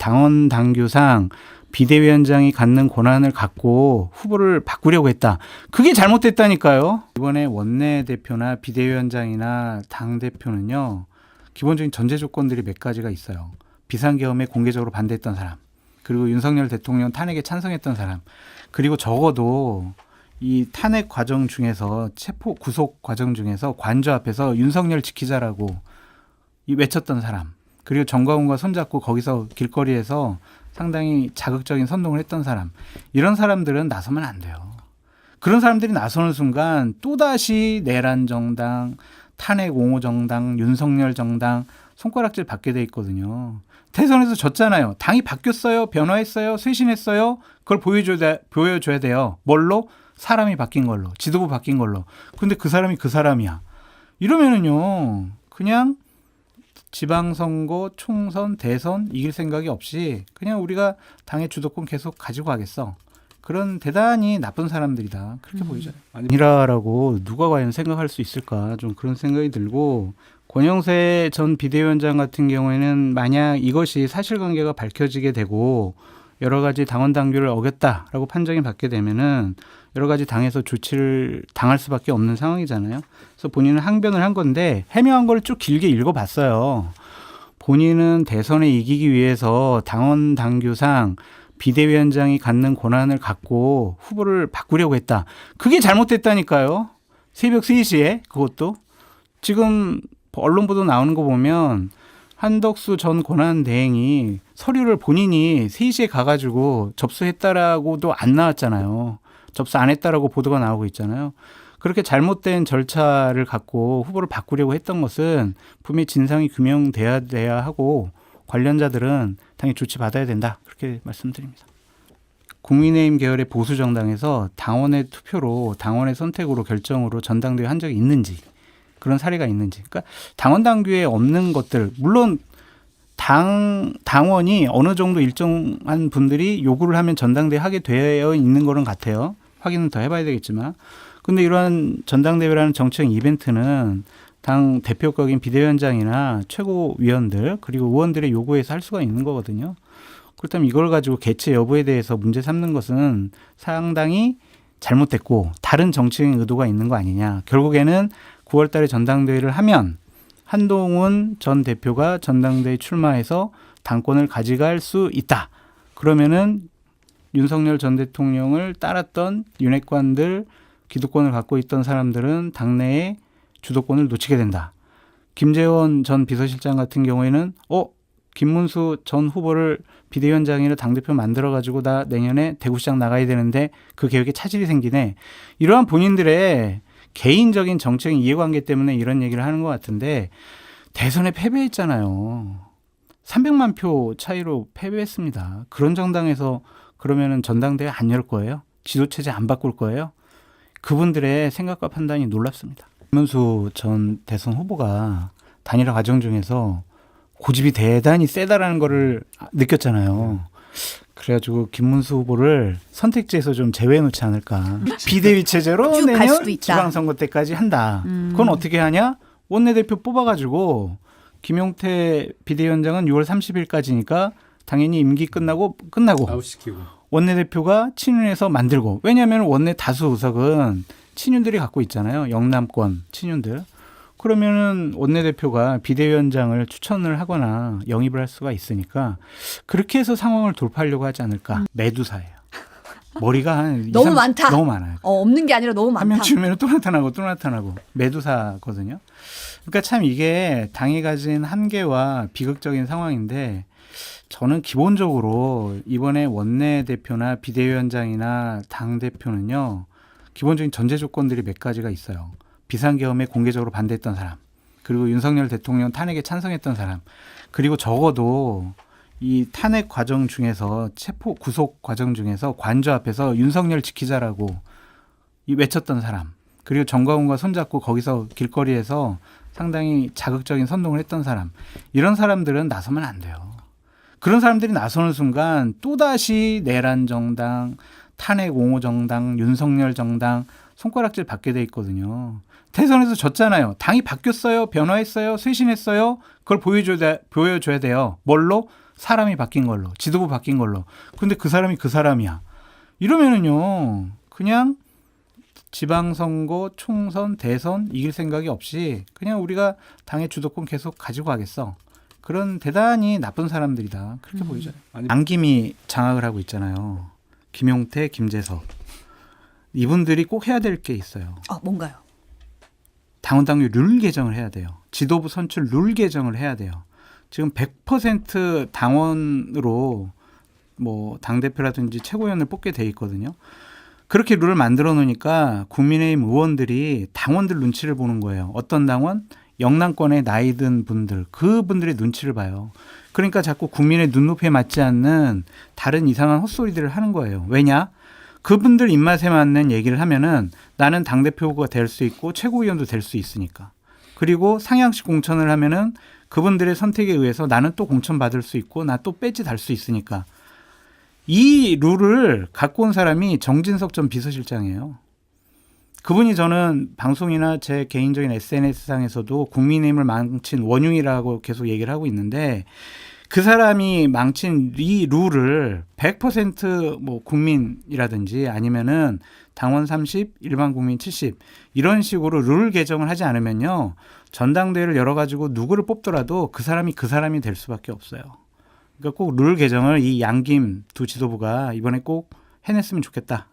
당원 당규상 비대위원장이 갖는 권한을 갖고 후보를 바꾸려고 했다. 그게 잘못됐다니까요. 이번에 원내대표나 비대위원장이나 당대표는요. 기본적인 전제 조건들이 몇 가지가 있어요. 비상계엄에 공개적으로 반대했던 사람, 그리고 윤석열 대통령 탄핵에 찬성했던 사람, 그리고 적어도 이 탄핵 과정 중에서 체포 구속 과정 중에서 관저 앞에서 윤석열 지키자라고 외쳤던 사람, 그리고 정광훈과 손잡고 거기서 길거리에서 상당히 자극적인 선동을 했던 사람, 이런 사람들은 나서면 안 돼요. 그런 사람들이 나서는 순간 또다시 내란 정당, 탄핵 옹호 정당, 윤석열 정당 손가락질 받게 돼 있거든요. 대선에서 졌잖아요. 당이 바뀌었어요, 변화했어요, 쇄신했어요. 그걸 보여줘야 돼요. 뭘로? 사람이 바뀐 걸로, 지도부 바뀐 걸로. 근데 그 사람이 그 사람이야. 이러면은요, 그냥 지방선거, 총선, 대선 이길 생각이 없이 그냥 우리가 당의 주도권 계속 가지고 가겠어. 그런 대단히 나쁜 사람들이다. 그렇게 보이죠. 아니라라고 누가 과연 생각할 수 있을까? 좀 그런 생각이 들고, 권영세 전 비대위원장 같은 경우에는 만약 이것이 사실관계가 밝혀지게 되고 여러 가지 당원 당규를 어겼다라고 판정이 받게 되면은 여러 가지 당에서 조치를 당할 수밖에 없는 상황이잖아요. 그래서 본인은 항변을 한 건데 해명한 걸 쭉 길게 읽어봤어요. 본인은 대선에 이기기 위해서 당원 당규상 비대위원장이 갖는 권한을 갖고 후보를 바꾸려고 했다. 그게 잘못됐다니까요. 새벽 3시에 그것도. 지금 언론 보도 나오는 거 보면 한덕수 전 권한대행이 서류를 본인이 3시에 가가지고 접수했다라고도 안 나왔잖아요. 접수 안 했다라고 보도가 나오고 있잖아요. 그렇게 잘못된 절차를 갖고 후보를 바꾸려고 했던 것은 분명히 진상이 규명돼야 하고 관련자들은 당연히 조치받아야 된다. 그렇게 말씀드립니다. 국민의힘 계열의 보수 정당에서 당원의 투표로, 당원의 선택으로, 결정으로 전당대회 한 적이 있는지, 그런 사례가 있는지. 그러니까 당원 당규에 없는 것들, 물론 당원이 어느 정도 일정한 분들이 요구를 하면 전당대회 하게 되어 있는 거는 같아요. 확인은 더 해봐야 되겠지만. 근데 이러한 전당대회라는 정치적 이벤트는 당 대표격인 비대위원장이나 최고위원들 그리고 의원들의 요구에서 할 수가 있는 거거든요. 그렇다면 이걸 가지고 개최 여부에 대해서 문제 삼는 것은 상당히 잘못됐고 다른 정치적인 의도가 있는 거 아니냐. 결국에는 9월 달에 전당대회를 하면 한동훈 전 대표가 전당대회 출마해서 당권을 가져갈 수 있다. 그러면은 윤석열 전 대통령을 따랐던 윤핵관들, 기득권을 갖고 있던 사람들은 당내에 주도권을 놓치게 된다. 김재원 전 비서실장 같은 경우에는 김문수 전 후보를 비대위원장이나 당대표 만들어가지고 나 내년에 대구시장 나가야 되는데 그 계획에 차질이 생기네. 이러한 본인들의 개인적인 정치적인 이해관계 때문에 이런 얘기를 하는 것 같은데 대선에 패배했잖아요. 300만 표 차이로 패배했습니다. 그런 정당에서 그러면은 전당대회 안 열 거예요? 지도체제 안 바꿀 거예요? 그분들의 생각과 판단이 놀랍습니다. 김문수 전 대선 후보가 단일화 과정 중에서 고집이 대단히 세다라는 거를 느꼈잖아요. 그래가지고 김문수 후보를 선택지에서 좀 제외해 놓지 않을까. 비대위 체제로 내년 지방선거 때까지 한다. 그건 어떻게 하냐? 원내대표 뽑아가지고 김용태 비대위원장은 6월 30일까지니까 당연히 임기 끝나고 아웃시키고 원내대표가 친윤에서 만들고. 왜냐하면 원내 다수 의석은 친윤들이 갖고 있잖아요. 영남권 친윤들. 그러면은 원내대표가 비대위원장을 추천을 하거나 영입을 할 수가 있으니까 그렇게 해서 상황을 돌파하려고 하지 않을까. 매두사예요. 머리가 한 너무 많다. 너무 많아요. 없는 게 아니라 너무 많다. 한 명 치우면 또 나타나고 매두사거든요. 그러니까 참 이게 당이 가진 한계와 비극적인 상황인데 저는 기본적으로 이번에 원내대표나 비대위원장이나 당대표는요. 기본적인 전제 조건들이 몇 가지가 있어요. 비상계엄에 공개적으로 반대했던 사람, 그리고 윤석열 대통령 탄핵에 찬성했던 사람, 그리고 적어도 이 탄핵 과정 중에서 체포 구속 과정 중에서 관저 앞에서 윤석열 지키자라고 외쳤던 사람, 그리고 정광훈과 손잡고 거기서 길거리에서 상당히 자극적인 선동을 했던 사람, 이런 사람들은 나서면 안 돼요. 그런 사람들이 나서는 순간 또다시 내란 정당, 탄핵 옹호 정당, 윤석열 정당 손가락질 받게 돼 있거든요. 대선에서 졌잖아요. 당이 바뀌었어요, 변화했어요, 쇄신했어요. 그걸 보여줘야 돼요. 뭘로? 사람이 바뀐 걸로, 지도부 바뀐 걸로. 근데 그 사람이 그 사람이야. 이러면은요, 그냥 지방선거, 총선, 대선 이길 생각이 없이 그냥 우리가 당의 주도권 계속 가지고 가겠어. 그런 대단히 나쁜 사람들이다. 그렇게 보이죠. 안김이 장악을 하고 있잖아요. 김용태, 김재석. 이분들이 꼭 해야 될 게 있어요. 뭔가요? 당원 당규 룰 개정을 해야 돼요. 지도부 선출 룰 개정을 해야 돼요. 지금 100% 당원으로 뭐 당대표라든지 최고위원을 뽑게 돼 있거든요. 그렇게 룰을 만들어 놓으니까 국민의힘 의원들이 당원들 눈치를 보는 거예요. 어떤 당원? 영남권의 나이 든 분들, 그분들의 눈치를 봐요. 그러니까 자꾸 국민의 눈높이에 맞지 않는 다른 이상한 헛소리들을 하는 거예요. 왜냐? 그분들 입맛에 맞는 얘기를 하면은 나는 당대표가 될 수 있고 최고위원도 될 수 있으니까. 그리고 상향식 공천을 하면은 그분들의 선택에 의해서 나는 또 공천 받을 수 있고 나 또 배지 달 수 있으니까. 이 룰을 갖고 온 사람이 정진석 전 비서실장이에요. 그분이 저는 방송이나 제 개인적인 SNS상에서도 국민의힘을 망친 원흉이라고 계속 얘기를 하고 있는데 그 사람이 망친 이 룰을 100% 국민이라든지 아니면은 당원 30, 일반 국민 70 이런 식으로 룰 개정을 하지 않으면요. 전당대회를 열어가지고 누구를 뽑더라도 그 사람이 될 수밖에 없어요. 그러니까 꼭 룰 개정을 이 양김 두 지도부가 이번에 꼭 해냈으면 좋겠다.